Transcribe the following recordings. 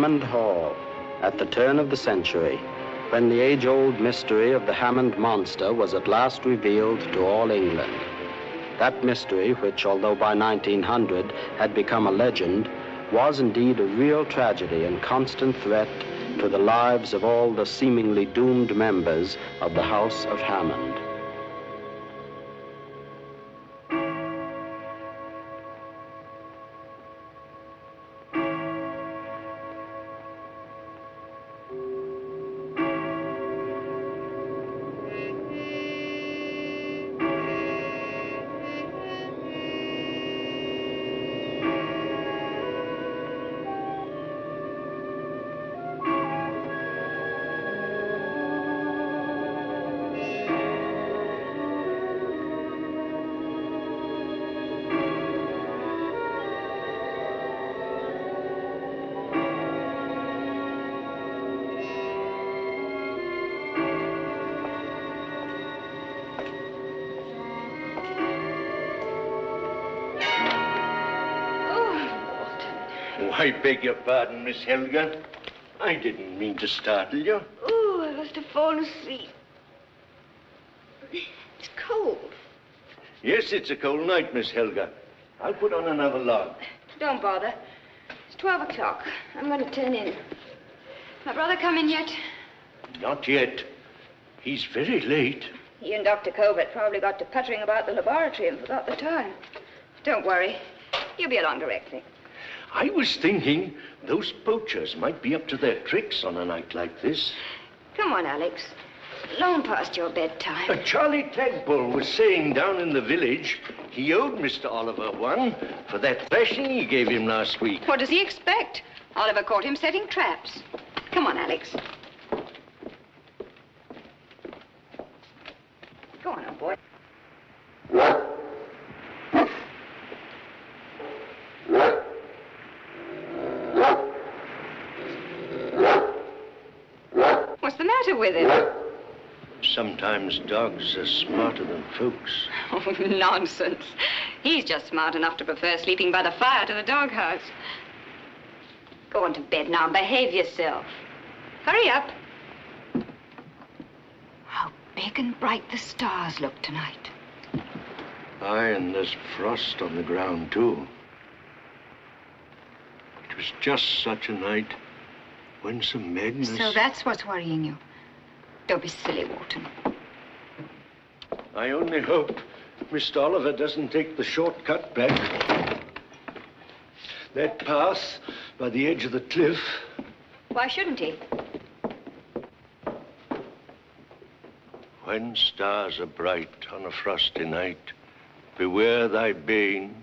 Hammond Hall at the turn of the century, when the age-old mystery of the Hammond monster was at last revealed to all England. That mystery, which, although by 1900 had become a legend, was indeed a real tragedy and constant threat to the lives of all the seemingly doomed members of the House of Hammond. I beg your pardon, Miss Helga. I didn't mean to startle you. Oh, I must have fallen asleep. It's cold. Yes, it's a cold night, Miss Helga. I'll put on another log. Don't bother. It's 12 o'clock. I'm going to turn in. My brother come in yet? Not yet. He's very late. He and Dr. Colbert probably got to puttering about the laboratory and forgot the time. Don't worry. He'll be along directly. I was thinking those poachers might be up to their tricks on a night like this. Come on, Alex. Long past your bedtime. Charlie Tagbull was saying down in the village he owed Mr. Oliver one for that thrashing he gave him last week. What does he expect? Oliver caught him setting traps. Come on, Alex. Go on, old boy. What's the matter with him? Sometimes dogs are smarter than folks. Oh, nonsense. He's just smart enough to prefer sleeping by the fire to the doghouse. Go on to bed now. Behave yourself. Hurry up. How big and bright the stars look tonight. Aye, and there's frost on the ground, too. It was just such a night when some madness... So that's what's worrying you. Don't be silly, Walton. I only hope Mr. Oliver doesn't take the shortcut back. That path by the edge of the cliff. Why shouldn't he? When stars are bright on a frosty night, beware thy bane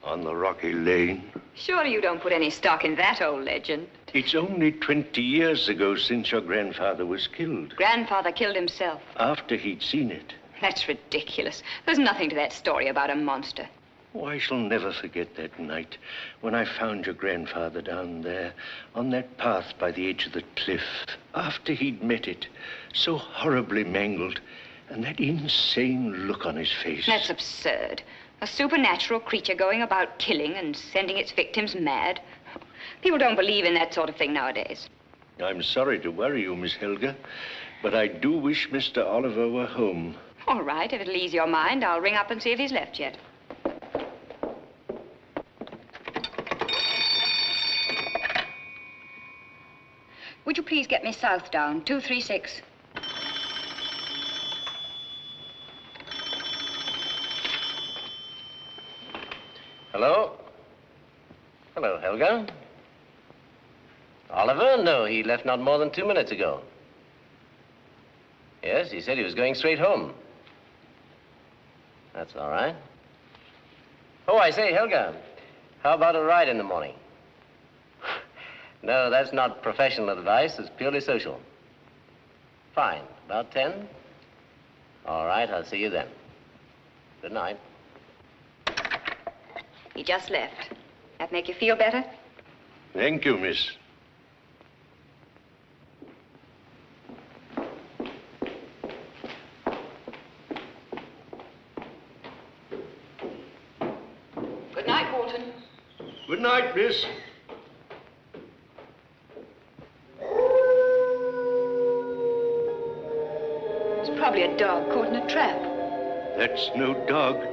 on the rocky lane. Surely you don't put any stock in that old legend. It's only 20 years ago since your grandfather was killed. Grandfather killed himself. After he'd seen it. That's ridiculous. There's nothing to that story about a monster. Oh, I shall never forget that night when I found your grandfather down there on that path by the edge of the cliff after he'd met it, so horribly mangled, and that insane look on his face. That's absurd. A supernatural creature going about killing and sending its victims mad. People don't believe in that sort of thing nowadays. I'm sorry to worry you, Miss Helga, but I do wish Mr. Oliver were home. All right, if it'll ease your mind, I'll ring up and see if he's left yet. Would you please get me Southdown, 236? Hello? Hello, Helga. Oliver? No, he left not more than 2 minutes ago. Yes, he said he was going straight home. That's all right. Oh, I say, Helga, how about a ride in the morning? No, that's not professional advice. It's purely social. Fine. About 10? All right, I'll see you then. Good night. He just left. That make you feel better? Thank you, miss. Good night, Walton. Good night, miss. Probably a dog caught in a trap. That's no dog.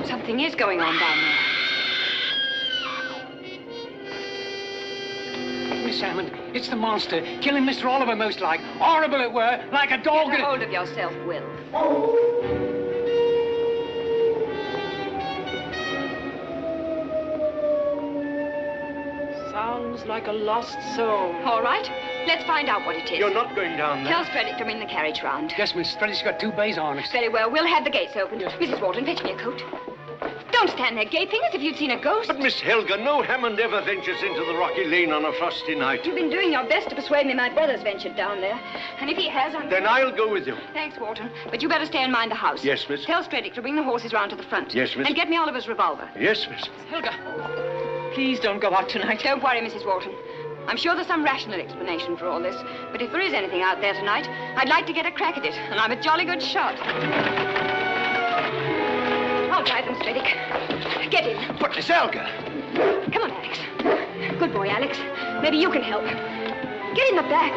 Something is going on down there. Miss Hammond, it's the monster. Killing Mr. Oliver, most like. Horrible it were, like a dog. Get a hold of yourself, Will. Sounds like a lost soul. All right, let's find out what it is. You're not going down there. Tell Stredick to bring the carriage round. Yes, Miss Stredick's got 2 bays on it. Very well, we'll have the gates opened. Mrs. Walton, fetch me a coat. Don't stand there gaping as if you'd seen a ghost. But, Miss Helga, no Hammond ever ventures into the rocky lane on a frosty night. You've been doing your best to persuade me my brother's ventured down there. And if he has, Then I'll go with you. Thanks, Walton. But you better stay and mind the house. Yes, miss. Tell Stredick to bring the horses round to the front. Yes, miss. And get me Oliver's revolver. Yes, miss. Helga, please don't go out tonight. Don't worry, Mrs. Walton. I'm sure there's some rational explanation for all this. But if there is anything out there tonight, I'd like to get a crack at it. And I'm a jolly good shot. I'll drive them, Stredick. Get in. But, Miss Helga. Come on, Alex. Good boy, Alex. Maybe you can help. Get in the back.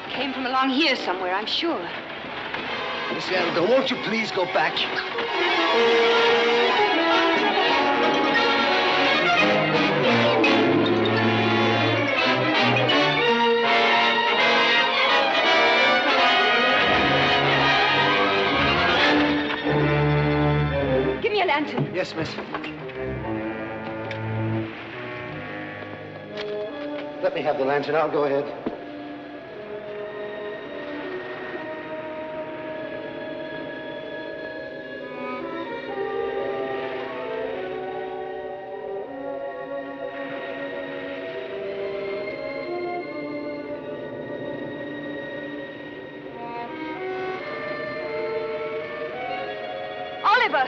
Came from along here somewhere, I'm sure. Miss Helga, won't you please go back? Give me a lantern. Yes, miss. Let me have the lantern. I'll go ahead. Oliver!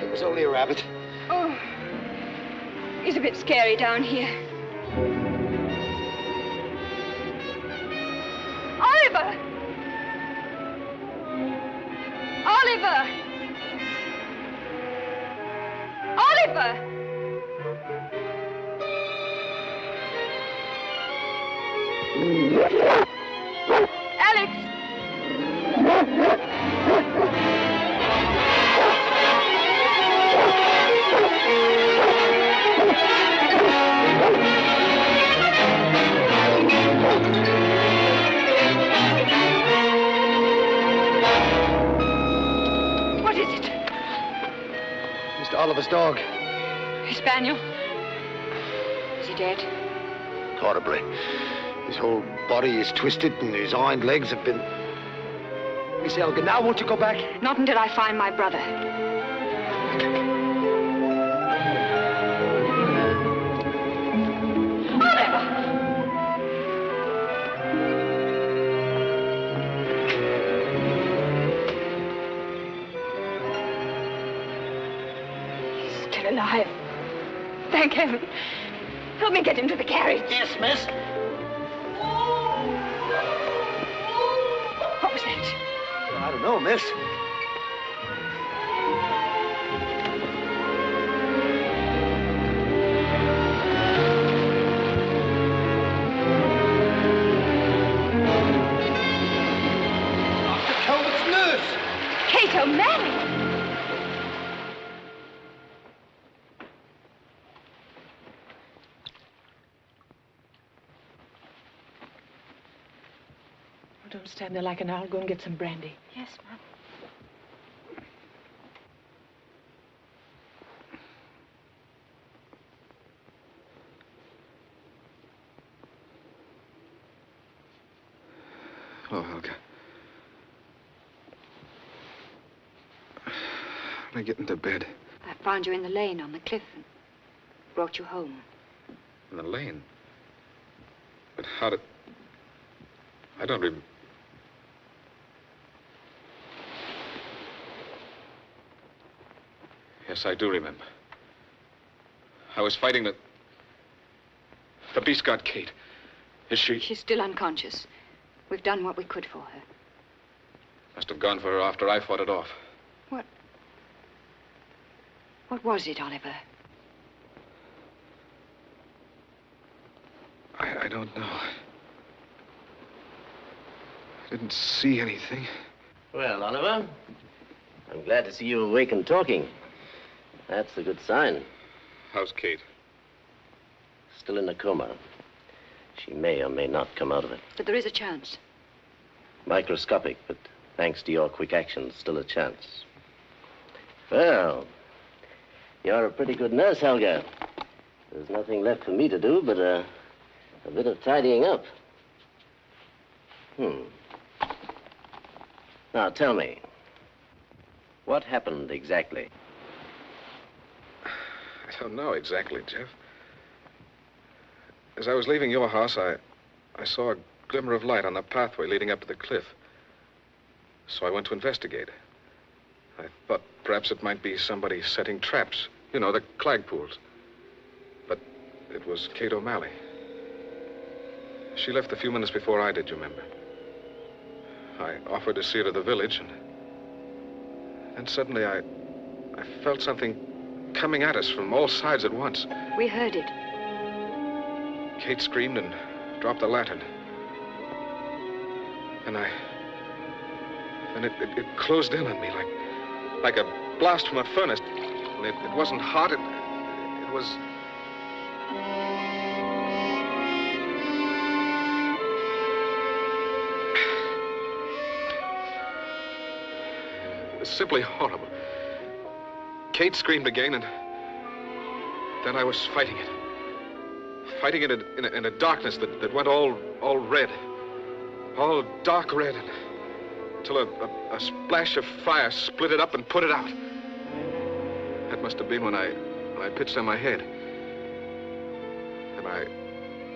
It was only a rabbit. Oh, it's a bit scary down here. Oliver! Oliver! Oliver! Alex! What is it? Mr. Oliver's dog. A spaniel? Is he dead? Horribly. His whole body is twisted and his hind legs have been... Miss Helga, now won't you go back? Not until I find my brother. He's still alive. Thank heaven. Help me get him to the carriage. Yes, miss. What was that? I don't know, miss. Dr. Colbert's nurse. Kate O'Malley! Don't stand there like an owl. Go and get some brandy. Yes, Mom. Hello, Helga. Let me get into bed. I found you in the lane on the cliff and brought you home. In the lane? But how did... I don't remember. Yes, I do remember. I was fighting the beast got Kate. Is she... She's still unconscious. We've done what we could for her. Must have gone for her after I fought it off. What was it, Oliver? I don't know. I didn't see anything. Well, Oliver, I'm glad to see you awake and talking. That's a good sign. How's Kate? Still in a coma. She may or may not come out of it. But there is a chance. Microscopic, but thanks to your quick action, still a chance. Well, you're a pretty good nurse, Helga. There's nothing left for me to do but a bit of tidying up. Now, tell me, what happened exactly? I don't know exactly, Jeff. As I was leaving your house, I saw a glimmer of light on the pathway leading up to the cliff. So I went to investigate. I thought perhaps it might be somebody setting traps. You know, the flagpoles. But it was Kate O'Malley. She left a few minutes before I did, you remember? I offered to see her to the village, and suddenly I felt something coming at us from all sides at once. We heard it. Kate screamed and dropped the lantern. And it closed in on me like a blast from a furnace. And it wasn't hot, it was... It was simply horrible. Kate screamed again, and then I was fighting it. Fighting it in a darkness that went all red. All dark red, until a splash of fire split it up and put it out. That must have been when I pitched on my head. And I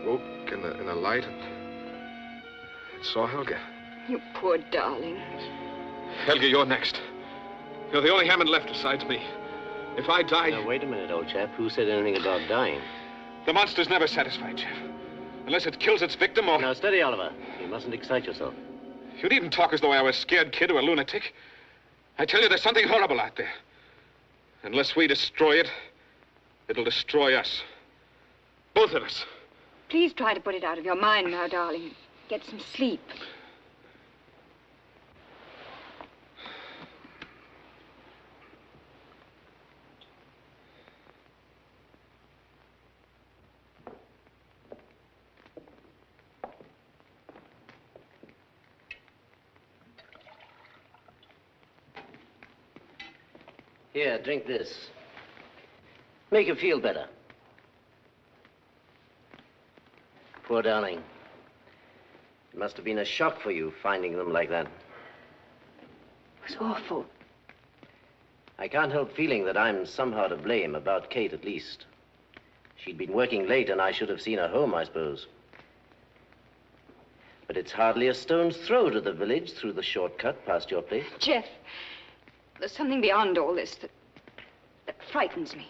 woke in the light and saw Helga. You poor darling. Helga, you're next. You're the only Hammond left besides me. If I die... Now, wait a minute, old chap. Who said anything about dying? The monster's never satisfied, Jeff. Unless it kills its victim or... Now, steady, Oliver. You mustn't excite yourself. You needn't talk as though I was a scared kid or a lunatic. I tell you, there's something horrible out there. Unless we destroy it, it'll destroy us. Both of us. Please try to put it out of your mind now, darling. Get some sleep. Here, drink this. Make you feel better. Poor darling. It must have been a shock for you, finding them like that. It was awful. I can't help feeling that I'm somehow to blame, about Kate at least. She'd been working late, and I should have seen her home, I suppose. But it's hardly a stone's throw to the village through the shortcut past your place. Jeff, there's something beyond all this that frightens me.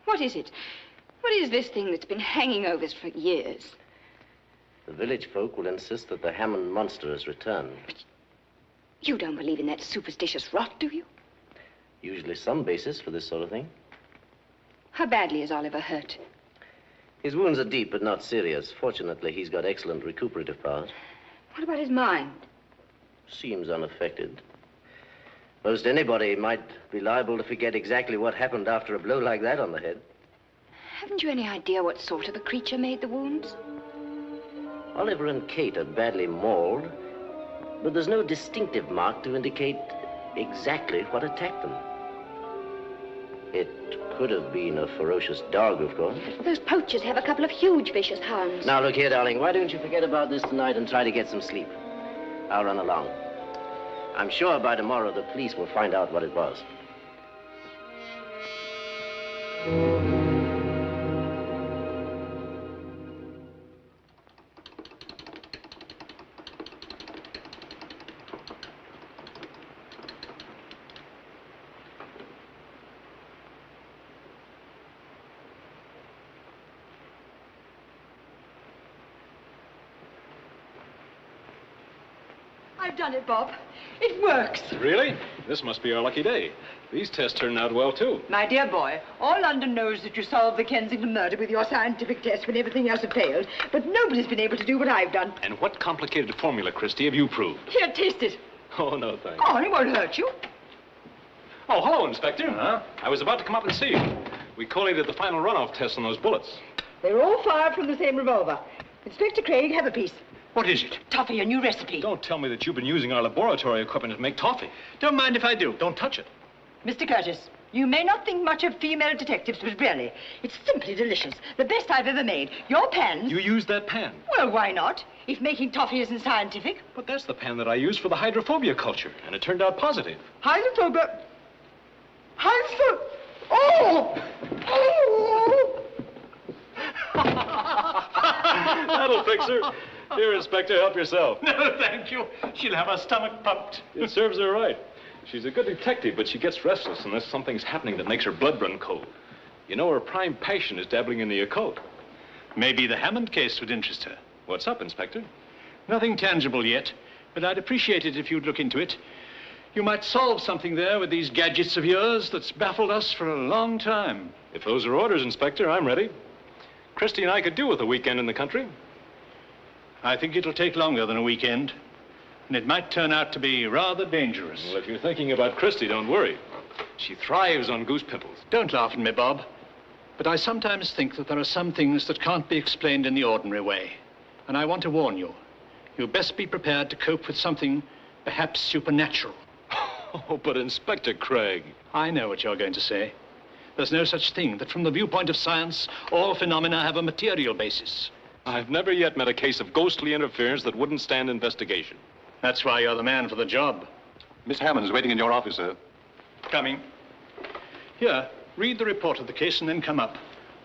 What is it? What is this thing that's been hanging over us for years? The village folk will insist that the Hammond monster has returned. But you don't believe in that superstitious rot, do you? Usually some basis for this sort of thing. How badly is Oliver hurt? His wounds are deep, but not serious. Fortunately, he's got excellent recuperative powers. What about his mind? Seems unaffected. Most anybody might be liable to forget exactly what happened after a blow like that on the head. Haven't you any idea what sort of a creature made the wounds? Oliver and Kate are badly mauled, but there's no distinctive mark to indicate exactly what attacked them. It could have been a ferocious dog, of course. Those poachers have a couple of huge vicious hounds. Now, look here, darling. Why don't you forget about this tonight and try to get some sleep? I'll run along. I'm sure by tomorrow the police will find out what it was. I've done it, Bob. It works. Really? This must be our lucky day. These tests turned out well, too. My dear boy, all London knows that you solved the Kensington murder with your scientific test when everything else had failed, but nobody's been able to do what I've done. And what complicated formula, Christie, have you proved? Here, taste it. Oh, no, thanks. Oh, it won't hurt you. Oh, hello, Inspector. Huh? I was about to come up and see you. We collated the final runoff tests on those bullets. They were all fired from the same revolver. Inspector Craig, have a piece. What is it? Toffee, a new recipe. Don't tell me that you've been using our laboratory equipment to make toffee. Don't mind if I do. Don't touch it. Mr. Curtis, you may not think much of female detectives, but really, it's simply delicious. The best I've ever made. Your pans... You used that pan? Well, why not? If making toffee isn't scientific. But that's the pan that I used for the hydrophobia culture, and it turned out positive. Hydrophobia... Hydrophobia... Oh! Oh! That'll fix her. Here, Inspector, help yourself. No, thank you. She'll have her stomach pumped. It serves her right. She's a good detective, but she gets restless unless something's happening that makes her blood run cold. You know, her prime passion is dabbling in the occult. Maybe the Hammond case would interest her. What's up, Inspector? Nothing tangible yet, but I'd appreciate it if you'd look into it. You might solve something there with these gadgets of yours that's baffled us for a long time. If those are orders, Inspector, I'm ready. Christie and I could do with a weekend in the country. I think it'll take longer than a weekend, and it might turn out to be rather dangerous. Well, if you're thinking about Christie, don't worry. She thrives on goose pimples. Don't laugh at me, Bob. But I sometimes think that there are some things that can't be explained in the ordinary way. And I want to warn you. You'll best be prepared to cope with something perhaps supernatural. Oh, but Inspector Craig. I know what you're going to say. There's no such thing that from the viewpoint of science, all phenomena have a material basis. I've never yet met a case of ghostly interference that wouldn't stand investigation. That's why you're the man for the job. Miss Hammond's waiting in your office, sir. Coming. Here, read the report of the case and then come up.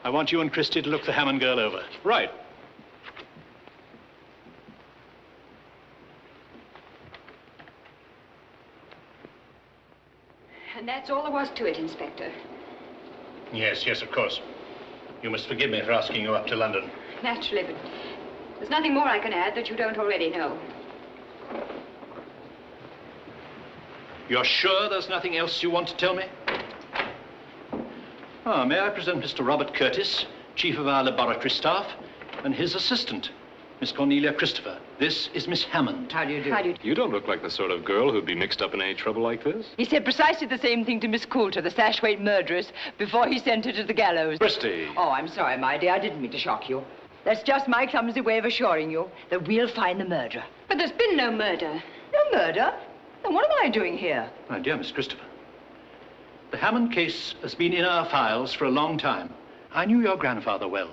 I want you and Christie to look the Hammond girl over. Right. And that's all there was to it, Inspector. Yes, of course. You must forgive me for asking you up to London. Naturally, but there's nothing more I can add that you don't already know. You're sure there's nothing else you want to tell me? May I present Mr. Robert Curtis, chief of our laboratory staff, and his assistant, Miss Cornelia Christopher. This is Miss Hammond. How do you do? How do you do? You don't look like the sort of girl who'd be mixed up in any trouble like this. He said precisely the same thing to Miss Coulter, the Sashway murderess, before he sent her to the gallows. Christie. Oh, I'm sorry, my dear. I didn't mean to shock you. That's just my clumsy way of assuring you that we'll find the murderer. But there's been no murder. No murder? Then what am I doing here? My dear Miss Christopher, the Hammond case has been in our files for a long time. I knew your grandfather well.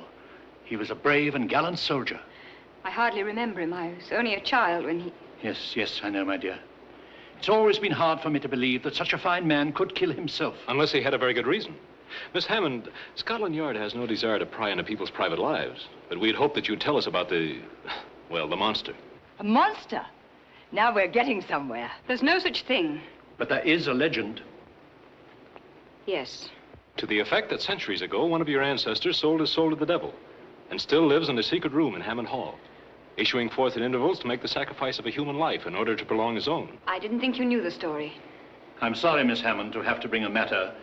He was a brave and gallant soldier. I hardly remember him. I was only a child when he... Yes, I know, my dear. It's always been hard for me to believe that such a fine man could kill himself. Unless he had a very good reason. Miss Hammond, Scotland Yard has no desire to pry into people's private lives. But we'd hope that you'd tell us about the monster. A monster? Now we're getting somewhere. There's no such thing. But there is a legend. Yes. To the effect that centuries ago, one of your ancestors sold his soul to the devil and still lives in a secret room in Hammond Hall, issuing forth at intervals to make the sacrifice of a human life in order to prolong his own. I didn't think you knew the story. I'm sorry, Miss Hammond, to have to bring a matter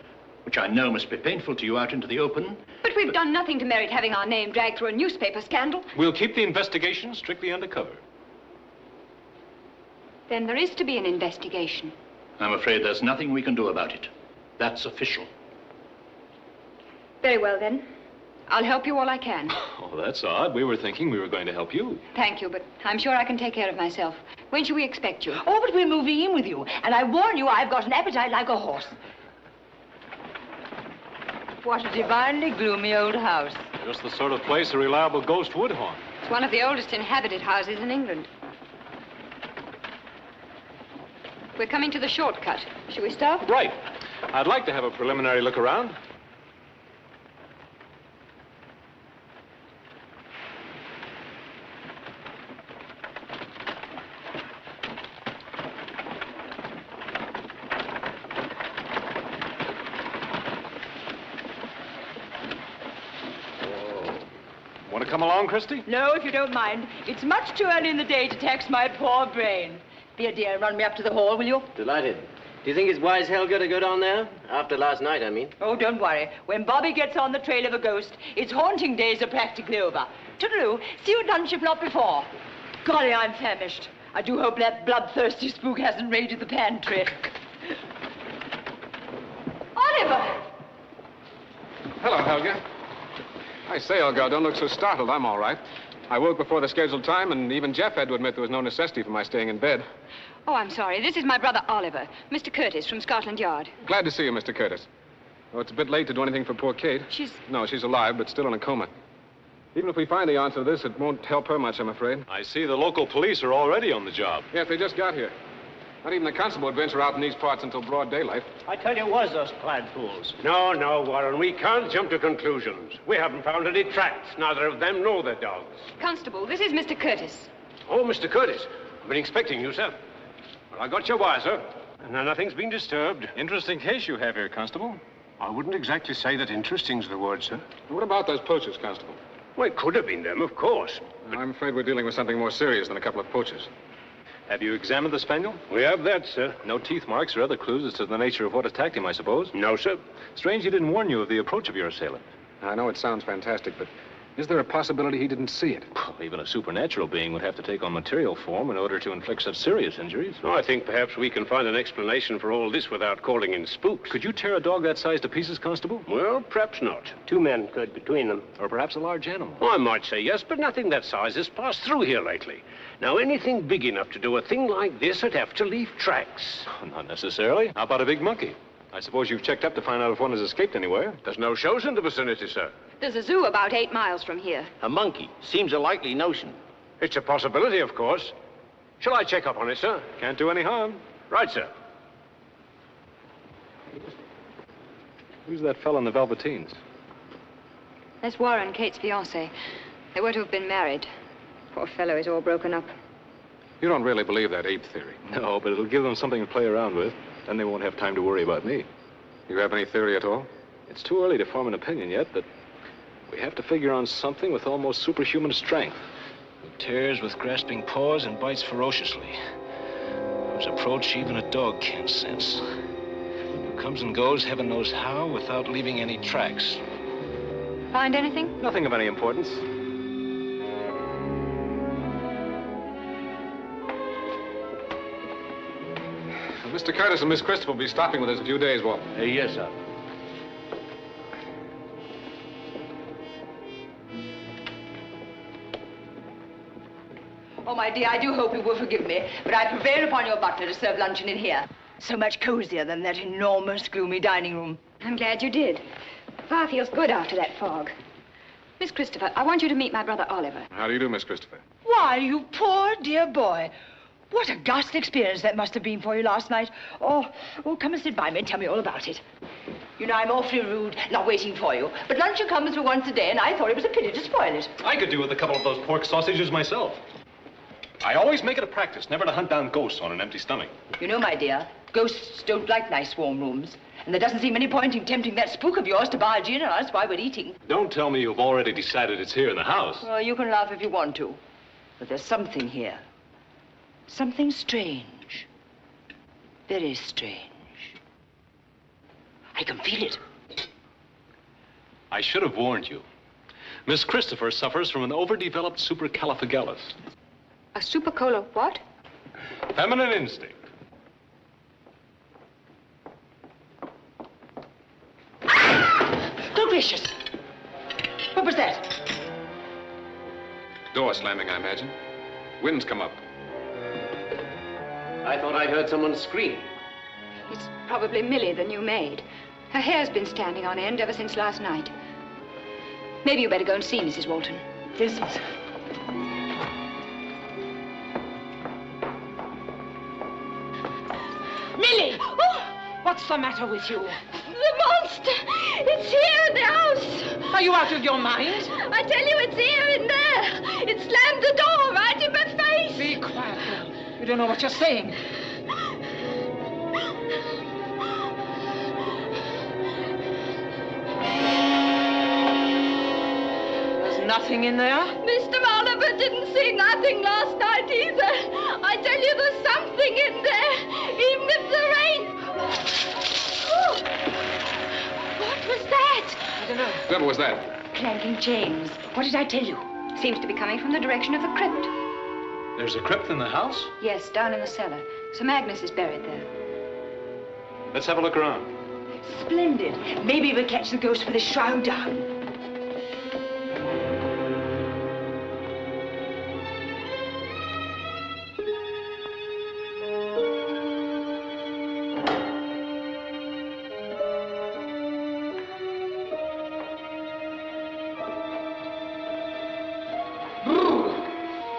which I know must be painful to you out into the open. But we've done nothing to merit having our name dragged through a newspaper scandal. We'll keep the investigation strictly undercover. Then there is to be an investigation. I'm afraid there's nothing we can do about it. That's official. Very well, then. I'll help you all I can. Oh, that's odd. We were thinking we were going to help you. Thank you, but I'm sure I can take care of myself. When should we expect you? Oh, but we're moving in with you. And I warn you, I've got an appetite like a horse. What a divinely gloomy old house. Just the sort of place a reliable ghost would haunt. It's one of the oldest inhabited houses in England. We're coming to the shortcut. Shall we stop? Right. I'd like to have a preliminary look around. Want to come along, Christy? No, if you don't mind. It's much too early in the day to tax my poor brain. Be a dear and run me up to the hall, will you? Delighted. Do you think it's wise, Helga, to go down there? After last night, I mean. Oh, don't worry. When Bobby gets on the trail of a ghost, its haunting days are practically over. Toodaloo. See you at lunch, if not before. Golly, I'm famished. I do hope that bloodthirsty spook hasn't raided the pantry. Oliver! Hello, Helga. I say, Helga, don't look so startled. I'm all right. I woke before the scheduled time, and even Jeff had to admit there was no necessity for my staying in bed. Oh, I'm sorry. This is my brother Oliver, Mr. Curtis from Scotland Yard. Glad to see you, Mr. Curtis. Oh, it's a bit late to do anything for poor Kate. No, she's alive, but still in a coma. Even if we find the answer to this, it won't help her much, I'm afraid. I see the local police are already on the job. Yes, they just got here. Not even the constable would venture out in these parts until broad daylight. I tell you, it was those clad fools. No, Warren, we can't jump to conclusions. We haven't found any tracks, neither of them nor their dogs. Constable, this is Mr. Curtis. Oh, Mr. Curtis. I've been expecting you, sir. Well, I got your wire, sir. And nothing's been disturbed. Interesting case you have here, Constable. I wouldn't exactly say that interesting's the word, sir. What about those poachers, Constable? Well, it could have been them, of course. I'm afraid we're dealing with something more serious than a couple of poachers. Have you examined the spaniel? We have that, sir. No teeth marks or other clues as to the nature of what attacked him, I suppose? No, sir. Strange he didn't warn you of the approach of your assailant. I know it sounds fantastic, but is there a possibility he didn't see it? Well, even a supernatural being would have to take on material form in order to inflict such serious injuries. No, I think perhaps we can find an explanation for all this without calling in spooks. Could you tear a dog that size to pieces, Constable? Well, perhaps not. 2 men could between them. Or perhaps a large animal? Oh, I might say yes, but nothing that size has passed through here lately. Now, anything big enough to do a thing like this would have to leave tracks. Not necessarily. How about a big monkey? I suppose you've checked up to find out if one has escaped anywhere. There's no shows in the vicinity, sir. There's a zoo about 8 miles from here. A monkey. Seems a likely notion. It's a possibility, of course. Shall I check up on it, sir? Can't do any harm. Right, sir. Who's that fellow in the velveteens? That's Warren, Kate's fiancé. They were to have been married. Poor fellow is all broken up. You don't really believe that ape theory? No, but it'll give them something to play around with. Then they won't have time to worry about me. You have any theory at all? It's too early to form an opinion yet, but we have to figure on something with almost superhuman strength. Who tears with grasping paws and bites ferociously. Whose approach even a dog can't sense. Who comes and goes heaven knows how without leaving any tracks. Find anything? Nothing of any importance. Mr. Curtis and Miss Christopher will be stopping with us a few days, Walt. Yes, sir. Oh, my dear, I do hope you will forgive me, but I prevailed upon your butler to serve luncheon in here. So much cozier than that enormous, gloomy dining room. I'm glad you did. Fire feels good after that fog. Miss Christopher, I want you to meet my brother Oliver. How do you do, Miss Christopher? Why, you poor, dear boy. What a ghastly experience that must have been for you last night. Oh, come and sit by me and tell me all about it. You know, I'm awfully rude, not waiting for you. But luncheon comes for once a day, and I thought it was a pity to spoil it. I could do with a couple of those pork sausages myself. I always make it a practice never to hunt down ghosts on an empty stomach. You know, my dear, ghosts don't like nice warm rooms. And there doesn't seem any point in tempting that spook of yours to barge in on us while we're eating. Don't tell me you've already decided it's here in the house. Well, you can laugh if you want to. But there's something here. Something strange. Very strange. I can feel it. I should have warned you. Miss Christopher suffers from an overdeveloped supercalifragilis. A supercola what? Feminine instinct. Good gracious. What was that? Door slamming, I imagine. Wind's come up. I thought I heard someone scream. It's probably Millie, the new maid. Her hair's been standing on end ever since last night. Maybe you better go and see Mrs. Walton. Yes, miss. Millie! Oh, what's the matter with you? The monster! It's here in the house! Are you out of your mind? I tell you, it's here in there! It slammed the door right in my face! Be quiet, girl. You don't know what you're saying. There's nothing in there? Mr. Oliver didn't see nothing last night either. I tell you, there's something in there, even if there ain't. Oh. What was that? I don't know. What was that? Clanking chains. What did I tell you? Seems to be coming from the direction of the crypt. There's a crypt in the house? Yes, down in the cellar. Some Agnes is buried there. Let's have a look around. Splendid. Maybe we'll catch the ghost with his shroud down.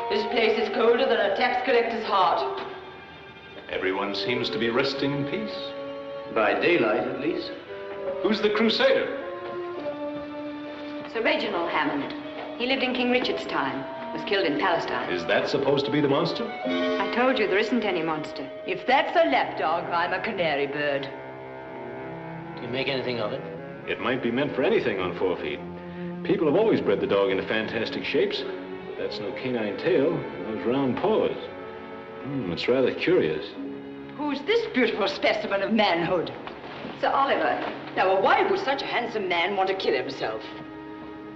This place is colder than a tax collector's heart. Everyone seems to be resting in peace. By daylight, at least. Who's the crusader? Sir Reginald Hammond. He lived in King Richard's time. Was killed in Palestine. Is that supposed to be the monster? I told you there isn't any monster. If that's a lapdog, I'm a canary bird. Do you make anything of it? It might be meant for anything on 4 feet. People have always bred the dog into fantastic shapes. But that's no canine tail, and those round paws. It's rather curious. Who's this beautiful specimen of manhood? Sir Oliver. Now, why would such a handsome man want to kill himself?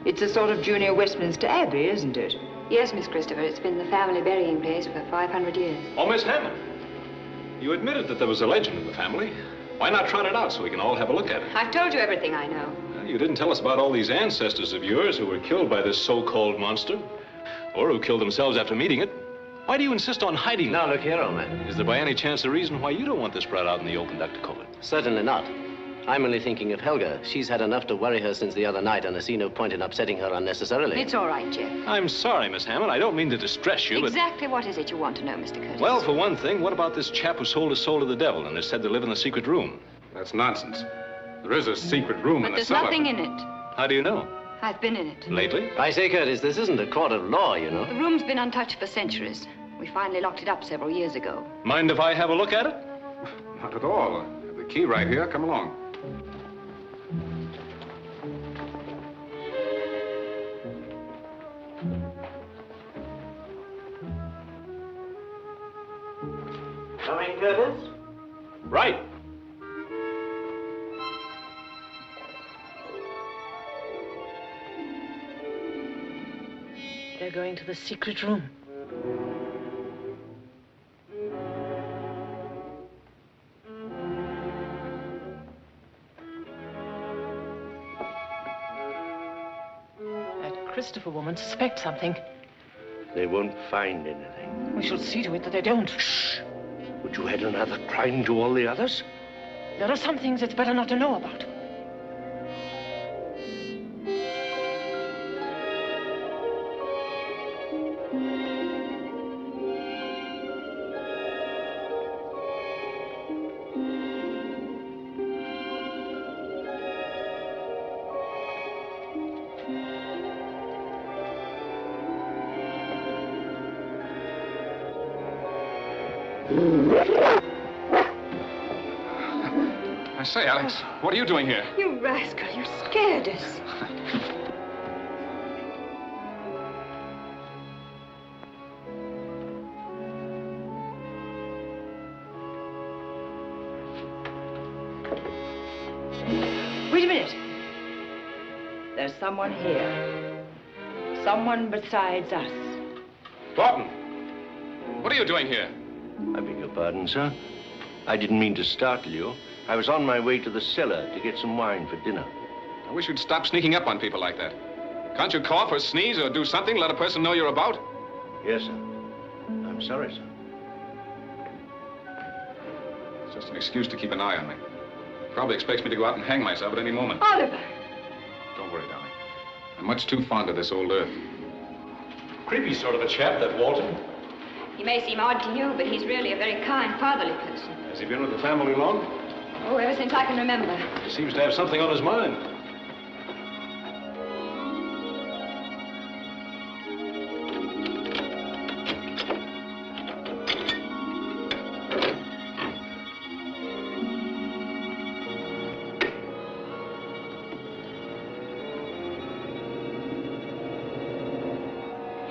It's a sort of junior Westminster Abbey, isn't it? Yes, Miss Christopher. It's been the family burying place for 500 years. Oh, Miss Hammond. You admitted that there was a legend in the family. Why not trot it out so we can all have a look at it? I've told you everything I know. Well, you didn't tell us about all these ancestors of yours who were killed by this so-called monster, or who killed themselves after meeting it. Why do you insist on hiding? Now, look here, old man. Is there by any chance a reason why you don't want this brought out in the open, Dr. Colbert? Certainly not. I'm only thinking of Helga. She's had enough to worry her since the other night, and I see no point in upsetting her unnecessarily. It's all right, Jeff. I'm sorry, Miss Hammond. I don't mean to distress you, Exactly what is it you want to know, Mr. Curtis? Well, for one thing, what about this chap who sold his soul to the devil and is said to live in the secret room? That's nonsense. There is a secret room in the there's cellar. nothing in it. How do you know? I've been in it. Lately? I say, Curtis, this isn't a court of law, you know. The room's been untouched for centuries. We finally locked it up several years ago. Mind if I have a look at it? Not at all. I have the key right here. Come along. Coming, Curtis? Right. They're going to the secret room. That Christopher woman suspects something. They won't find anything. We shall see to it that they don't. Shh. Would you add another crime to all the others? There are some things it's better not to know about. I say, Alex, what are you doing here? You rascal, you scared us. Wait a minute. There's someone here. Someone besides us. Barton, what are you doing here? I beg your pardon, sir. I didn't mean to startle you. I was on my way to the cellar to get some wine for dinner. I wish you'd stop sneaking up on people like that. Can't you cough or sneeze or do something, let a person know you're about? Yes, sir. I'm sorry, sir. It's just an excuse to keep an eye on me. Probably expects me to go out and hang myself at any moment. Oliver! Don't worry, darling. I'm much too fond of this old earth. Creepy sort of a chap, that Walton. He may seem odd to you, but he's really a very kind, fatherly person. Has he been with the family long? Oh, ever since I can remember. He seems to have something on his mind.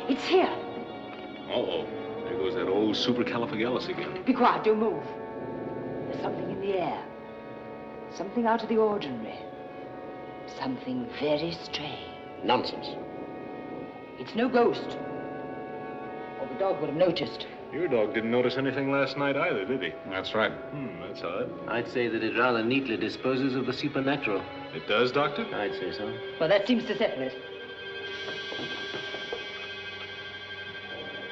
It's here. Uh-oh. There goes that old supercalifragilis again. Be quiet, don't move. There's something in the air. Something out of the ordinary. Something very strange. Nonsense. It's no ghost. Or the dog would have noticed. Your dog didn't notice anything last night either, did he? That's right. That's odd. I'd say that it rather neatly disposes of the supernatural. It does, Doctor? I'd say so. Well, that seems to settle it.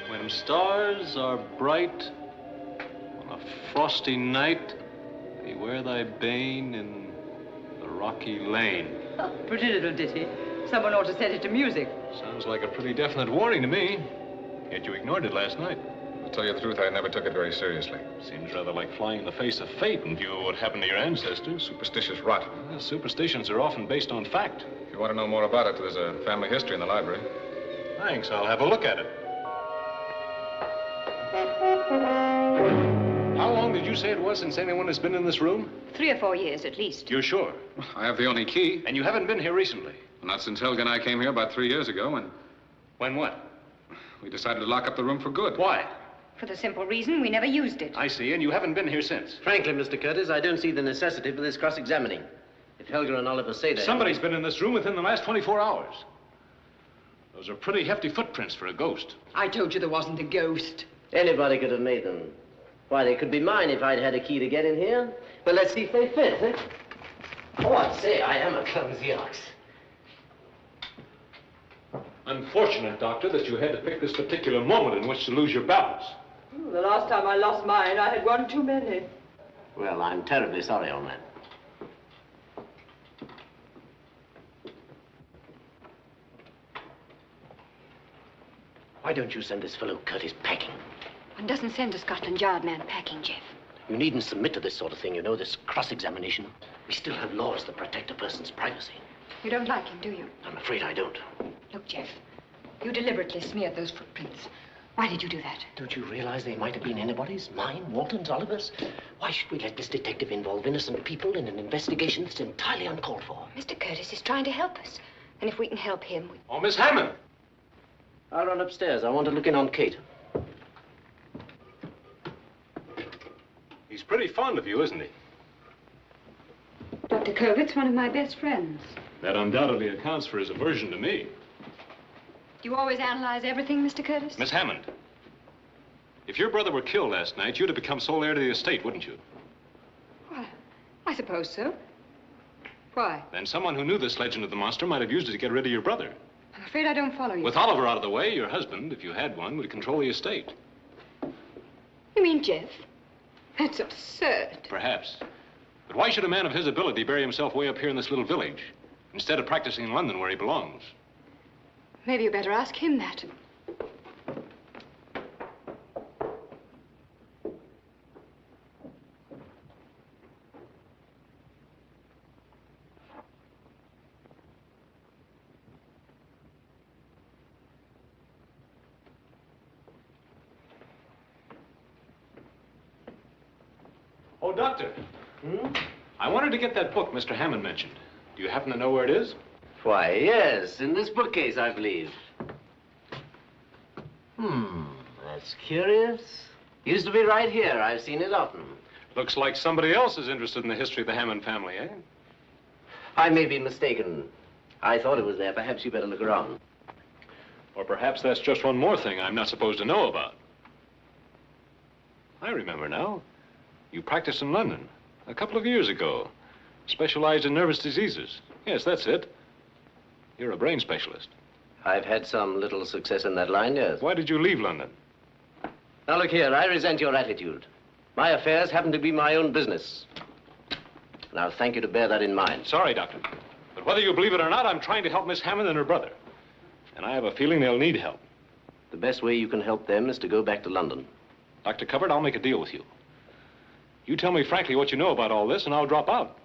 When stars are bright on a frosty night, beware thy bane in the rocky lane. Pretty little ditty. Someone ought to set it to music. Sounds like a pretty definite warning to me. Yet you ignored it last night. To tell you the truth, I never took it very seriously. Seems rather like flying in the face of fate in view of what happened to your ancestors. Superstitious rot. Well, superstitions are often based on fact. If you want to know more about it, there's a family history in the library. Thanks, I'll have a look at it. How long did you say it was since anyone has been in this room? 3 or 4 years at least. You're sure? I have the only key. And you haven't been here recently? Not since Helga and I came here about 3 years ago, and When what? we decided to lock up the room for good. Why? For the simple reason we never used it. I see, and you haven't been here since. Frankly, Mr. Curtis, I don't see the necessity for this cross-examining. If Helga and Oliver say that... Somebody's been in this room within the last 24 hours. Those are pretty hefty footprints for a ghost. I told you there wasn't a ghost. Anybody could have made them. Why, they could be mine if I'd had a key to get in here. But let's see if they fit, eh? Oh, I'd say I am a clumsy ox. Unfortunate, Doctor, that you had to pick this particular moment in which to lose your balance. The last time I lost mine, I had one too many. Well, I'm terribly sorry, old man. Why don't you send this fellow Curtis packing? One doesn't send a Scotland Yard man packing, Jeff. You needn't submit to this sort of thing, you know, this cross-examination. We still have laws that protect a person's privacy. You don't like him, do you? I'm afraid I don't. Look, Jeff, you deliberately smeared those footprints. Why did you do that? Don't you realize they might have been anybody's? Mine, Walton's, Oliver's? Why should we let this detective involve innocent people in an investigation that's entirely uncalled for? Mr. Curtis is trying to help us. And if we can help him... Oh, Miss Hammond! I'll run upstairs. I want to look in on Kate. He's pretty fond of you, isn't he? Dr. Colbert's one of my best friends. That undoubtedly accounts for his aversion to me. Do you always analyze everything, Mr. Curtis? Miss Hammond, if your brother were killed last night, you'd have become sole heir to the estate, wouldn't you? Well, I suppose so. Why? Then someone who knew this legend of the monster might have used it to get rid of your brother. I'm afraid I don't follow you. With Oliver out of the way, your husband, if you had one, would control the estate. You mean Jeff? That's absurd. Perhaps. But why should a man of his ability bury himself way up here in this little village, instead of practicing in London where he belongs? Maybe you better ask him that. Oh, Doctor. I wanted to get that book Mr. Hammond mentioned. Do you happen to know where it is? Why, yes, in this bookcase, I believe. That's curious. Used to be right here. I've seen it often. Looks like somebody else is interested in the history of the Hammond family, eh? I may be mistaken. I thought it was there. Perhaps you better look around. Or perhaps that's just one more thing I'm not supposed to know about. I remember now. You practiced in London a couple of years ago. Specialized in nervous diseases. Yes, that's it. You're a brain specialist. I've had some little success in that line, yes. Why did you leave London? Now, look here, I resent your attitude. My affairs happen to be my own business. And I'll thank you to bear that in mind. Sorry, Doctor. But whether you believe it or not, I'm trying to help Miss Hammond and her brother. And I have a feeling they'll need help. The best way you can help them is to go back to London. Dr. Colbert, I'll make a deal with you. You tell me frankly what you know about all this, and I'll drop out.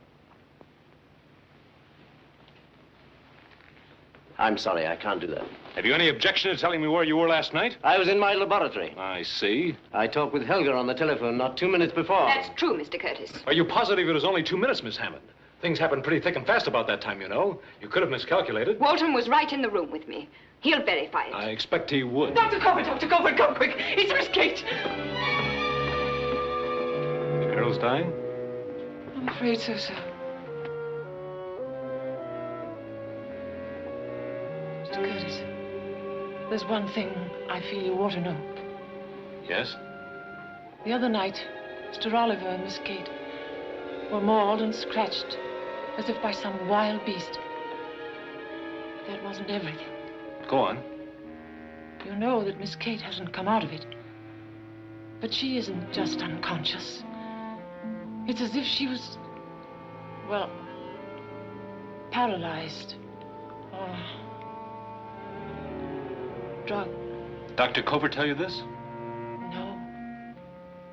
I'm sorry, I can't do that. Have you any objection to telling me where you were last night? I was in my laboratory. I see. I talked with Helga on the telephone not 2 minutes before. That's true, Mr. Curtis. Are you positive it was only 2 minutes, Miss Hammond? Things happened pretty thick and fast about that time, you know. You could have miscalculated. Walton was right in the room with me. He'll verify it. I expect he would. Dr. Colbert, come quick. It's Miss Kate. The girl's dying? I'm afraid so, sir. Mr. Curtis, there's one thing I feel you ought to know. Yes? The other night, Mr. Oliver and Miss Kate were mauled and scratched as if by some wild beast. That wasn't everything. Go on. You know that Miss Kate hasn't come out of it. But she isn't just unconscious. It's as if she was, well, paralyzed or drugged. Dr. Colbert tell you this? No.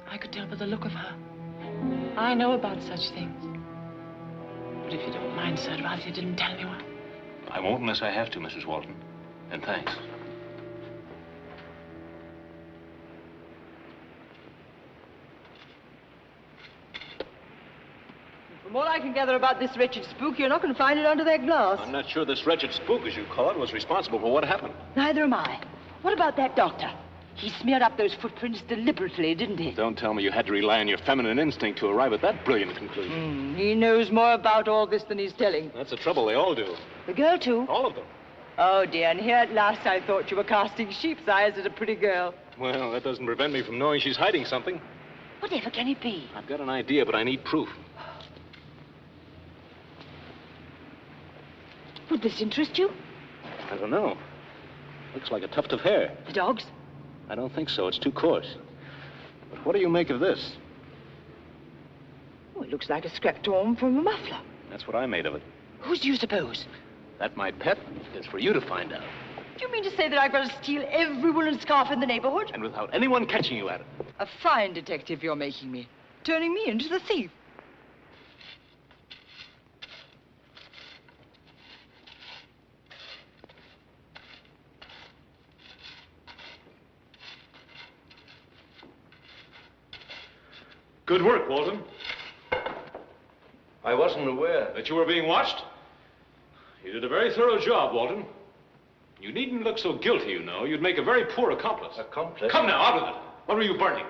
I could tell by the look of her. I know about such things. But if you don't mind, sir, I'd rather you didn't tell anyone. I won't unless I have to, Mrs. Walton. And thanks. From what I can gather about this wretched spook, you're not going to find it under that glass. I'm not sure this wretched spook, as you call it, was responsible for what happened. Neither am I. What about that doctor? He smeared up those footprints deliberately, didn't he? Don't tell me you had to rely on your feminine instinct to arrive at that brilliant conclusion. He knows more about all this than he's telling. That's the trouble. They all do. The girl, too? All of them. Oh, dear, and here at last I thought you were casting sheep's eyes at a pretty girl. Well, that doesn't prevent me from knowing she's hiding something. Whatever can it be? I've got an idea, but I need proof. Would this interest you? I don't know. Looks like a tuft of hair. The dog's? I don't think so. It's too coarse. But what do you make of this? Oh, it looks like a scrap torn from a muffler. That's what I made of it. Whose do you suppose? That, my pet, is for you to find out. Do you mean to say that I've got to steal every woolen scarf in the neighborhood? And without anyone catching you at it. A fine detective you're making me. Turning me into the thief. Good work, Walton. I wasn't aware. That you were being watched? You did a very thorough job, Walton. You needn't look so guilty, you know. You'd make a very poor accomplice. Accomplice? Come now, out with it. What were you burning?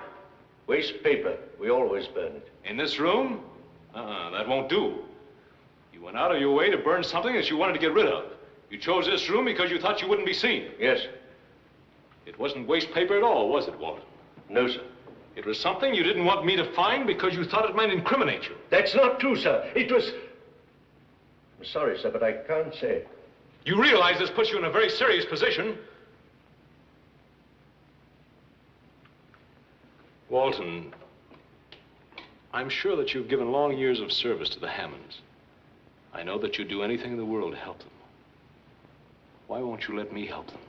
Waste paper. We always burn it. In this room? That won't do. You went out of your way to burn something that you wanted to get rid of. You chose this room because you thought you wouldn't be seen. Yes. It wasn't waste paper at all, was it, Walton? No, sir. It was something you didn't want me to find because you thought it might incriminate you. That's not true, sir. It was... I'm sorry, sir, but I can't say it. You realize this puts you in a very serious position. Walton, I'm sure that you've given long years of service to the Hammonds. I know that you'd do anything in the world to help them. Why won't you let me help them?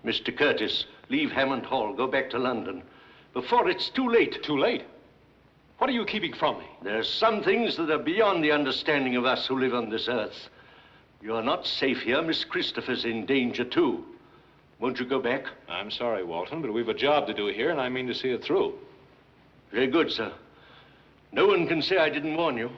Mr. Curtis, leave Hammond Hall. Go back to London. Before it's too late. Too late? What are you keeping from me? There's some things that are beyond the understanding of us who live on this earth. You're not safe here. Miss Christopher's in danger, too. Won't you go back? I'm sorry, Walton, but we've a job to do here, and I mean to see it through. Very good, sir. No one can say I didn't warn you.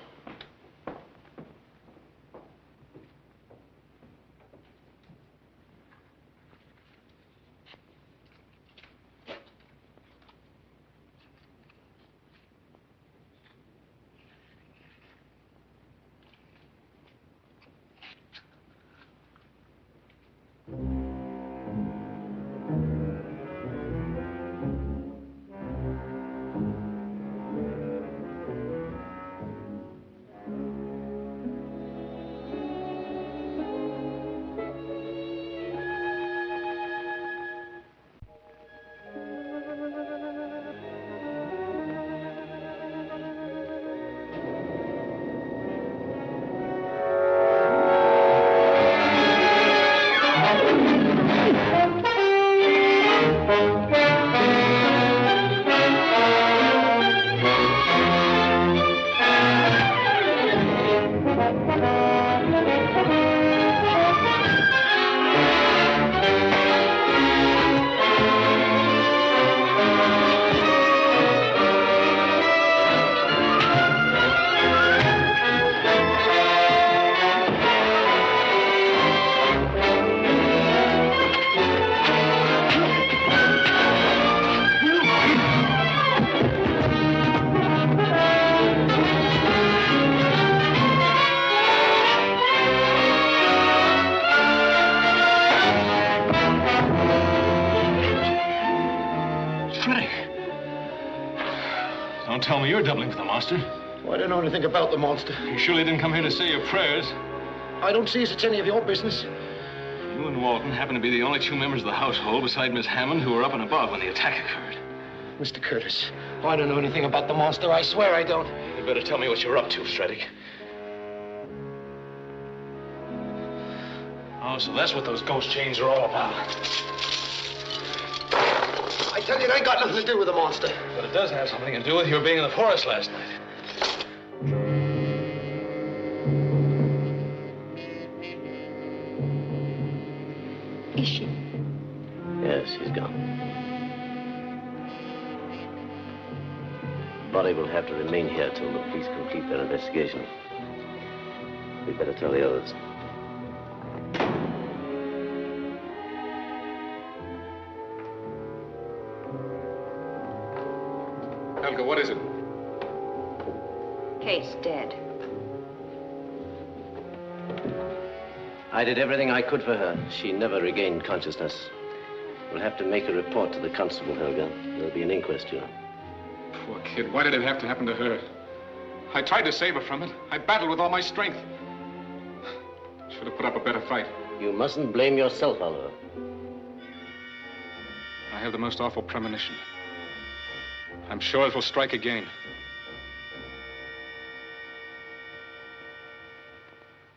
Frank. Don't tell me you're doubling for the monster. Well, I don't know anything about the monster. You surely didn't come here to say your prayers. I don't see as it's any of your business. You and Walton happen to be the only two members of the household beside Miss Hammond who were up and above when the attack occurred. Mr. Curtis, I don't know anything about the monster. I swear I don't. You better tell me what you're up to, Stretty. Oh, so that's what those ghost chains are all about. I tell you, it ain't got nothing to do with the monster. But it does have something to do with your being in the forest last night. Is she? Yes, she's gone. Body will have to remain here till the police complete their investigation. We'd better tell the others. Helga, what is it? Kate's dead. I did everything I could for her. She never regained consciousness. We'll have to make a report to the constable, Helga. There'll be an inquest, you know. Poor kid, why did it have to happen to her? I tried to save her from it. I battled with all my strength. Should have put up a better fight. You mustn't blame yourself, Oliver. I have the most awful premonition. I'm sure it will strike again.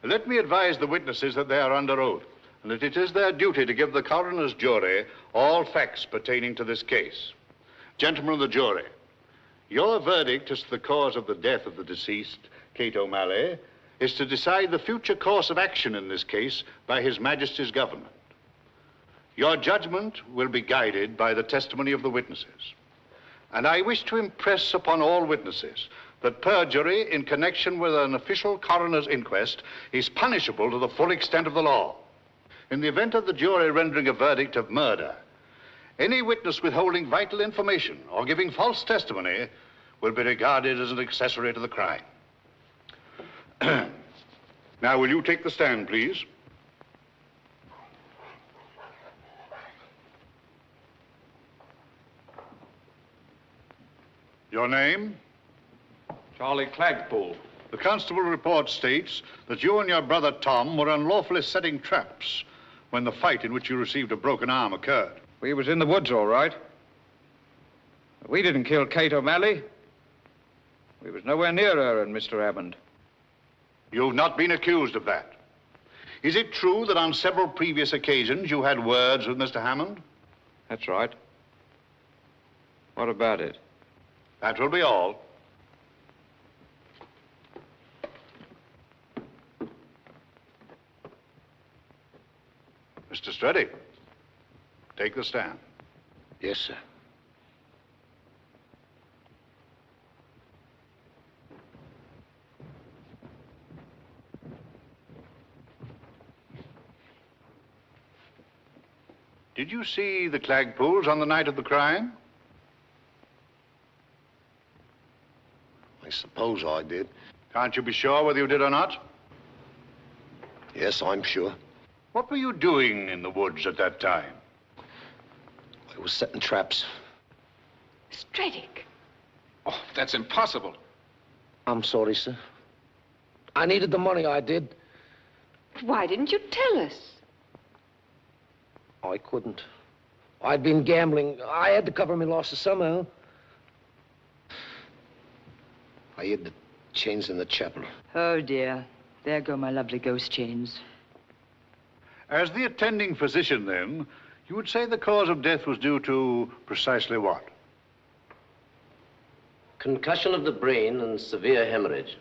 Let me advise the witnesses that they are under oath, and that it is their duty to give the coroner's jury all facts pertaining to this case. Gentlemen of the jury, your verdict as to the cause of the death of the deceased, Kate O'Malley, is to decide the future course of action in this case by His Majesty's government. Your judgment will be guided by the testimony of the witnesses. And I wish to impress upon all witnesses that perjury in connection with an official coroner's inquest is punishable to the full extent of the law. In the event of the jury rendering a verdict of murder, any witness withholding vital information or giving false testimony will be regarded as an accessory to the crime. Now, will you take the stand, please? Your name? Charlie Clagpool. The constable report states that you and your brother Tom were unlawfully setting traps when the fight in which you received a broken arm occurred. We was in the woods, all right. We didn't kill Kate O'Malley. We was nowhere near her and Mr. Hammond. You've not been accused of that. Is it true that on several previous occasions you had words with Mr. Hammond? That's right. What about it? That will be all. Mr. Stretty, take the stand. Yes, sir. Did you see the Clagpools on the night of the crime? I suppose I did. Can't you be sure whether you did or not? Yes, I'm sure. What were you doing in the woods at that time? I was setting traps. Stredick. Oh, that's impossible. I'm sorry, sir. I needed the money, I did. Why didn't you tell us? I couldn't. I'd been gambling. I had to cover my losses somehow. I hid the chains in the chapel. Oh, dear. There go my lovely ghost chains. As the attending physician, then, you would say the cause of death was due to precisely what? Concussion of the brain and severe hemorrhage.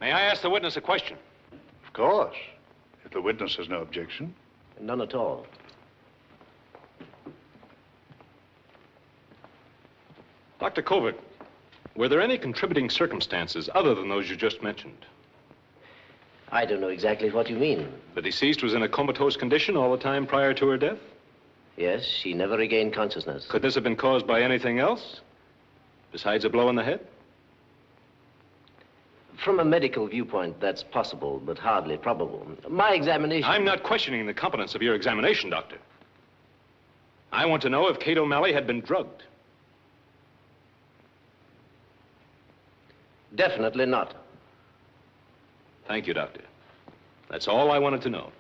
May I ask the witness a question? Of course, if the witness has no objection. None at all. Dr. Colbert, were there any contributing circumstances other than those you just mentioned? I don't know exactly what you mean. The deceased was in a comatose condition all the time prior to her death? Yes, she never regained consciousness. Could this have been caused by anything else besides a blow in the head? From a medical viewpoint, that's possible, but hardly probable. My examination... I'm not questioning the competence of your examination, Doctor. I want to know if Kate O'Malley had been drugged. Definitely not. Thank you, Doctor. That's all I wanted to know.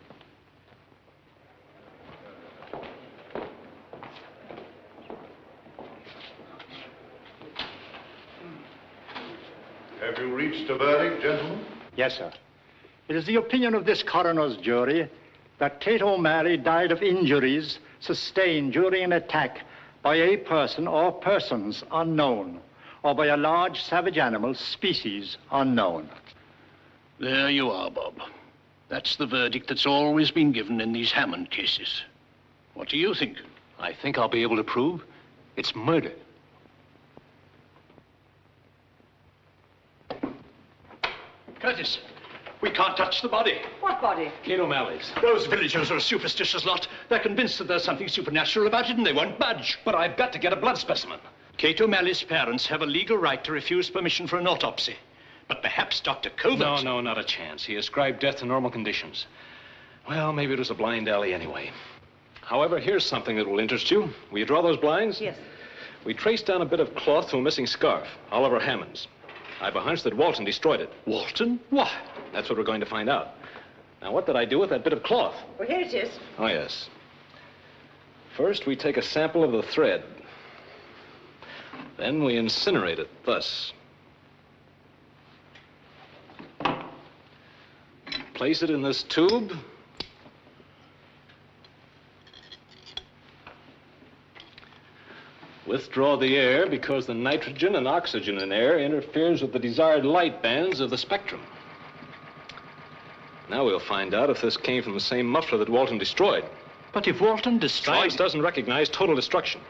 Have you reached a verdict, gentlemen? Yes, sir. It is the opinion of this coroner's jury that Kate O'Malley died of injuries sustained during an attack by a person or persons unknown, or by a large savage animal, species unknown. There you are, Bob. That's the verdict that's always been given in these Hammond cases. What do you think? I think I'll be able to prove it's murder. Curtis, we can't touch the body. What body? Kate O'Malley's. Those villagers are a superstitious lot. They're convinced that there's something supernatural about it and they won't budge. But I've got to get a blood specimen. Kate O'Malley's parents have a legal right to refuse permission for an autopsy. But perhaps Dr. Colbert... No, not a chance. He ascribed death to normal conditions. Well, maybe it was a blind alley anyway. However, here's something that will interest you. Will you draw those blinds? Yes. We traced down a bit of cloth to a missing scarf, Oliver Hammond's. I've a hunch that Walton destroyed it. Walton? Why? That's what we're going to find out. Now, what did I do with that bit of cloth? Well, here it is. Oh, yes. First, we take a sample of the thread. Then we incinerate it, thus. Place it in this tube. Withdraw the air because the nitrogen and oxygen in air interferes with the desired light bands of the spectrum. Now we'll find out if this came from the same muffler that Walton destroyed. But if Walton destroyed... Science doesn't recognize total destruction.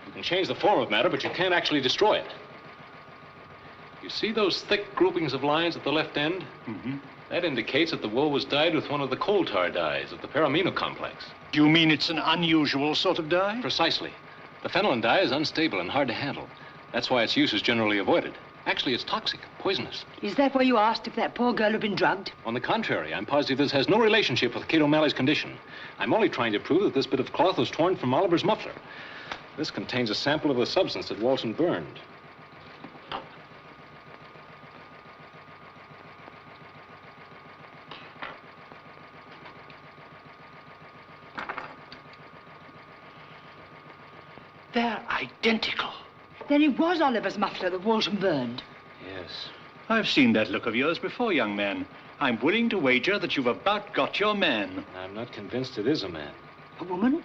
You can change the form of matter, but you can't actually destroy it. You see those thick groupings of lines at the left end? Mm-hmm. That indicates that the wool was dyed with one of the coal tar dyes of the paramino complex. Do you mean it's an unusual sort of dye? Precisely. The phenolin dye is unstable and hard to handle. That's why its use is generally avoided. Actually, it's toxic, poisonous. Is that why you asked if that poor girl had been drugged? On the contrary, I'm positive this has no relationship with Kate O'Malley's condition. I'm only trying to prove that this bit of cloth was torn from Oliver's muffler. This contains a sample of the substance that Walton burned. They're identical. Then it was Oliver's muffler that Walton burned. Yes. I've seen that look of yours before, young man. I'm willing to wager that you've about got your man. I'm not convinced it is a man. A woman?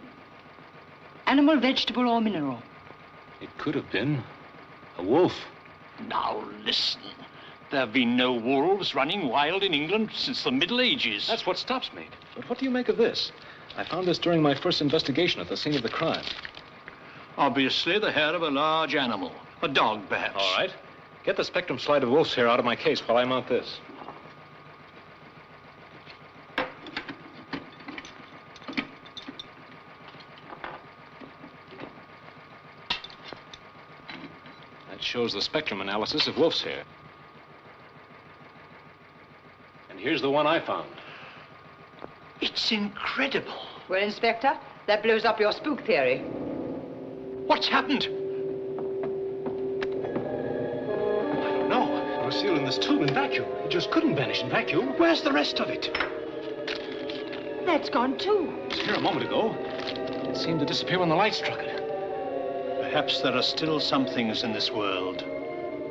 Animal, vegetable, or mineral? It could have been a wolf. Now listen. There have been no wolves running wild in England since the Middle Ages. That's what stops me. But what do you make of this? I found this during my first investigation at the scene of the crime. Obviously the hair of a large animal. A dog, perhaps. All right. Get the spectrum slide of wolf's hair out of my case while I mount this. That shows the spectrum analysis of wolf's hair. And here's the one I found. It's incredible. Well, Inspector, that blows up your spook theory. What's happened? I don't know. It was sealed in this tube in vacuum. It just couldn't vanish in vacuum. Where's the rest of it? That's gone too. It was here a moment ago. It seemed to disappear when the light struck it. Perhaps there are still some things in this world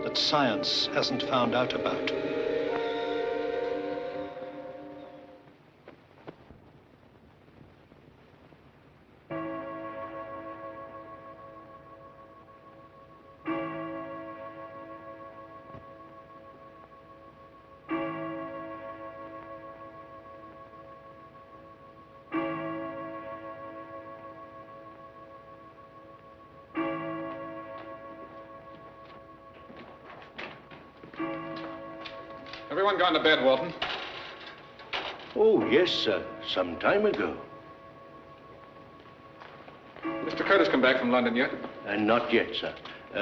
that science hasn't found out about. Everyone gone to bed, Walton? Oh, yes, sir. Some time ago. Mr. Curtis come back from London yet? Not yet, sir.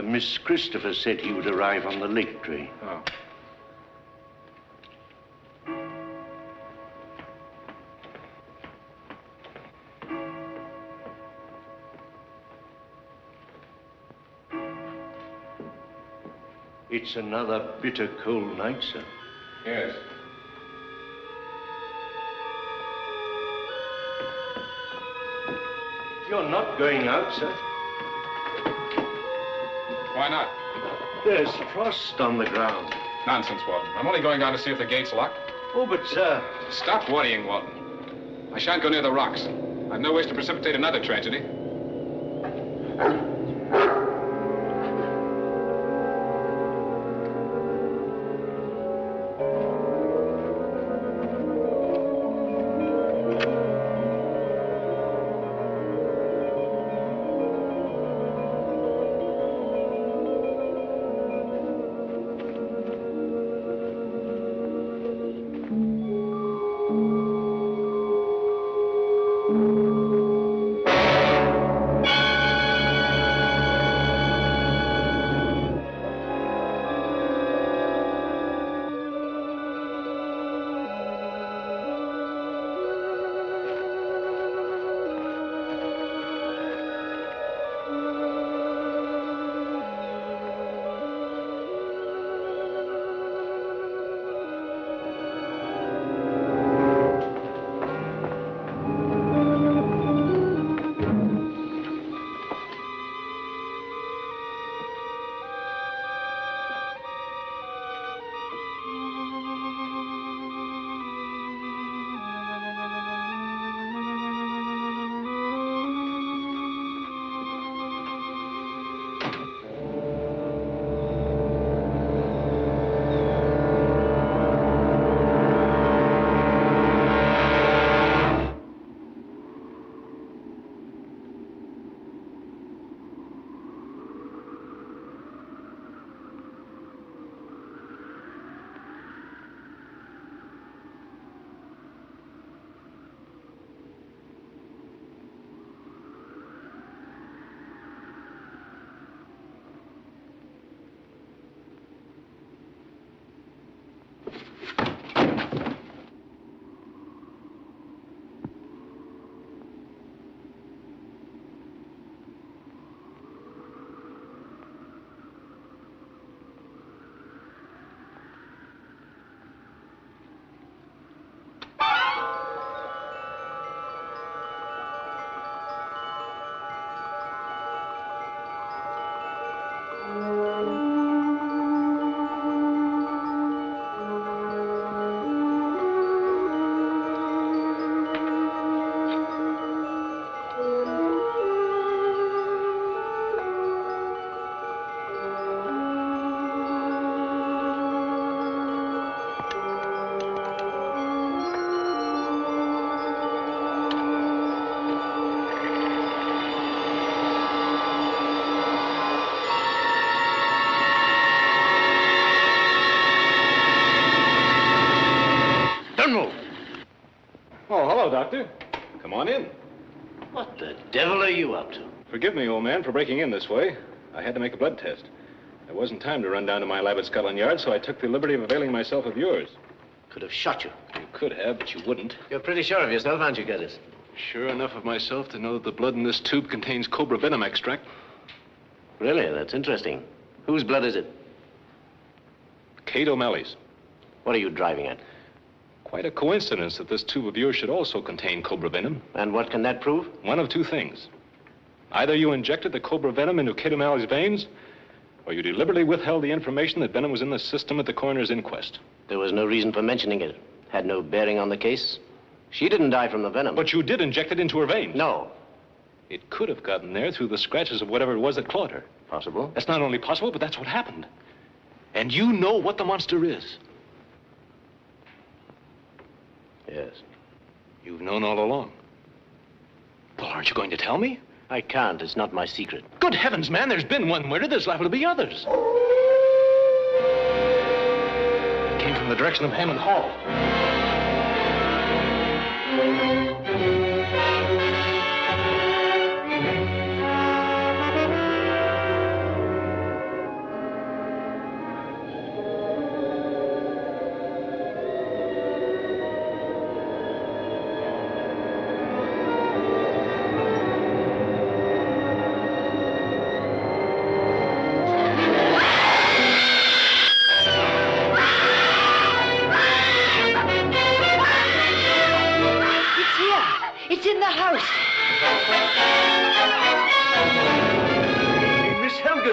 Miss Christopher said he would arrive on the lake train. Oh. It's another bitter cold night, sir. Yes. You're not going out, sir. Why not? There's frost on the ground. Nonsense, Walton. I'm only going down to see if the gate's locked. Oh, but, sir... Stop worrying, Walton. I shan't go near the rocks. I've no wish to precipitate another tragedy. Doctor. Come on in. What the devil are you up to? Forgive me, old man, for breaking in this way. I had to make a blood test. There wasn't time to run down to my lab at Scotland Yard, so I took the liberty of availing myself of yours. Could have shot you. You could have, but you wouldn't. You're pretty sure of yourself, aren't you, Geddes? Sure enough of myself to know that the blood in this tube contains cobra venom extract. Really? That's interesting. Whose blood is it? Kate O'Malley's. What are you driving at? Quite a coincidence that this tube of yours should also contain cobra venom. And what can that prove? One of two things. Either you injected the cobra venom into Kate O'Malley's veins, or you deliberately withheld the information that venom was in the system at the coroner's inquest. There was no reason for mentioning it. Had no bearing on the case. She didn't die from the venom. But you did inject it into her veins. No. It could have gotten there through the scratches of whatever it was that clawed her. Possible. That's not only possible, but that's what happened. And you know what the monster is. Yes. You've known all along. Well, aren't you going to tell me? I can't. It's not my secret. Good heavens, man, there's been one murder. There's liable to be others. It came from the direction of Hammond Hall.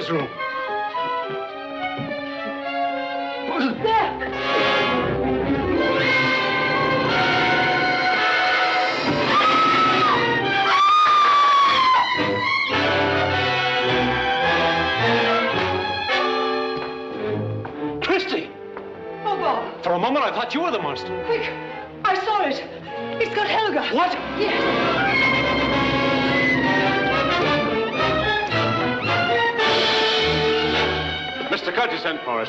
Helga's room. There! Christy! Oh, Bob. For a moment, I thought you were the monster. Quick! I saw it. It's got Helga. What? Yes. Mr. Curtis sent for us.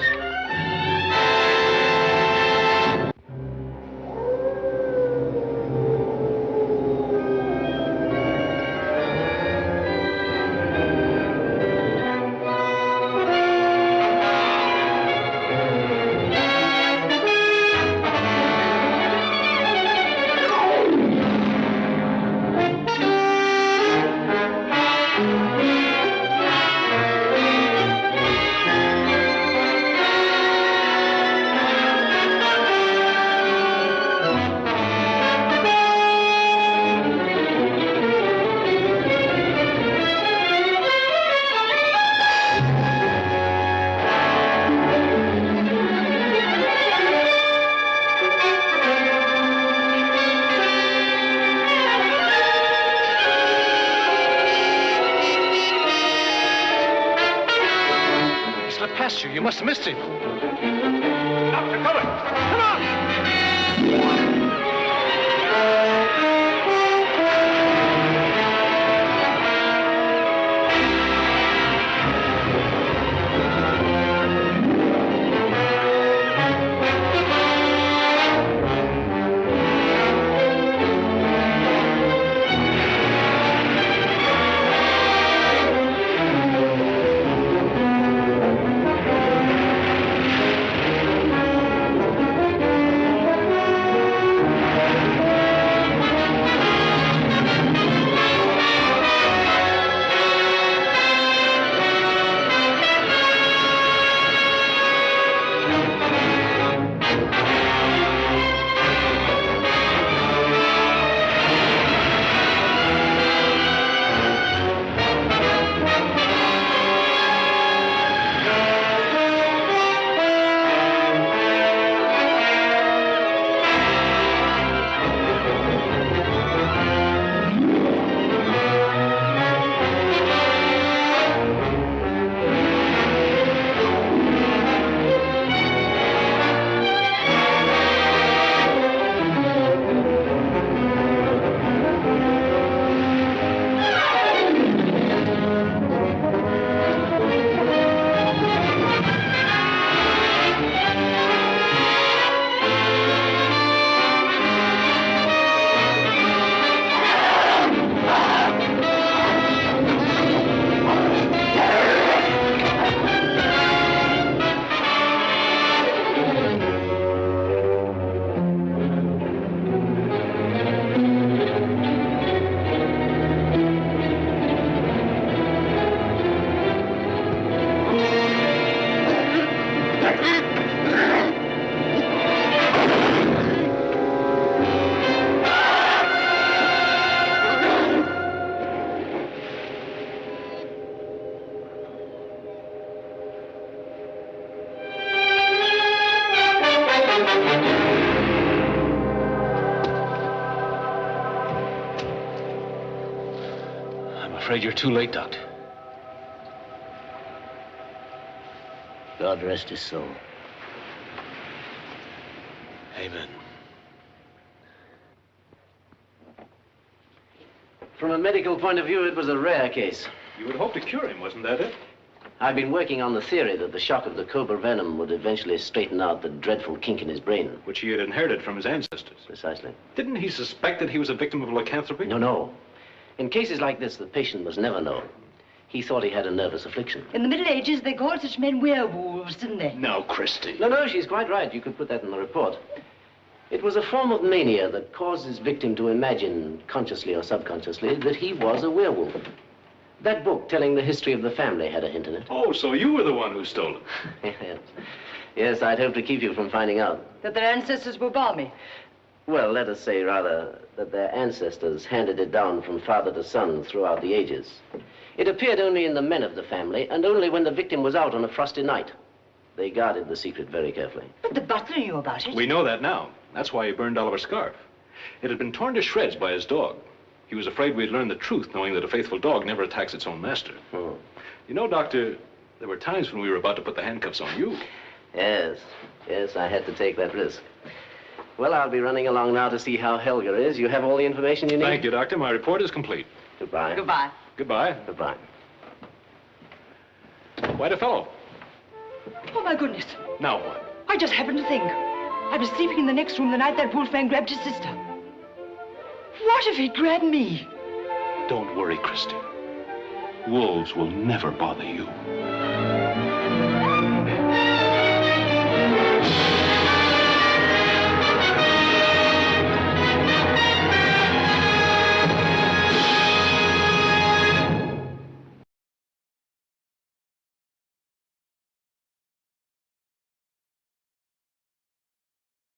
You must have missed him. Doctor, come on! I'm afraid you're too late, Doctor. God rest his soul. Amen. From a medical point of view, it was a rare case. You would hope to cure him, wasn't that it? I've been working on the theory that the shock of the Colbert venom would eventually straighten out the dreadful kink in his brain. Which he had inherited from his ancestors. Precisely. Didn't he suspect that he was a victim of lycanthropy? No. In cases like this, the patient must never know. He thought he had a nervous affliction. In the Middle Ages, they called such men werewolves, didn't they? No, Christy. No, she's quite right. You could put that in the report. It was a form of mania that caused his victim to imagine, consciously or subconsciously, that he was a werewolf. That book telling the history of the family had a hint in it. Oh, so you were the one who stole it. Yes. Yes, I'd hope to keep you from finding out. That their ancestors were balmy. Well, let us say, rather, that their ancestors handed it down from father to son throughout the ages. It appeared only in the men of the family, and only when the victim was out on a frosty night. They guarded the secret very carefully. But the butler knew about it. We know that now. That's why he burned Oliver's scarf. It had been torn to shreds by his dog. He was afraid we'd learn the truth, knowing that a faithful dog never attacks its own master. Hmm. You know, Doctor, there were times when we were about to put the handcuffs on you. Yes, I had to take that risk. Well, I'll be running along now to see how Helga is. You have all the information you need? Thank you, Doctor. My report is complete. Goodbye. Goodbye. Goodbye. Goodbye. White a fellow. Oh, my goodness. Now what? I just happened to think. I was sleeping in the next room the night that wolfman grabbed his sister. What if he'd grabbed me? Don't worry, Christy. Wolves will never bother you.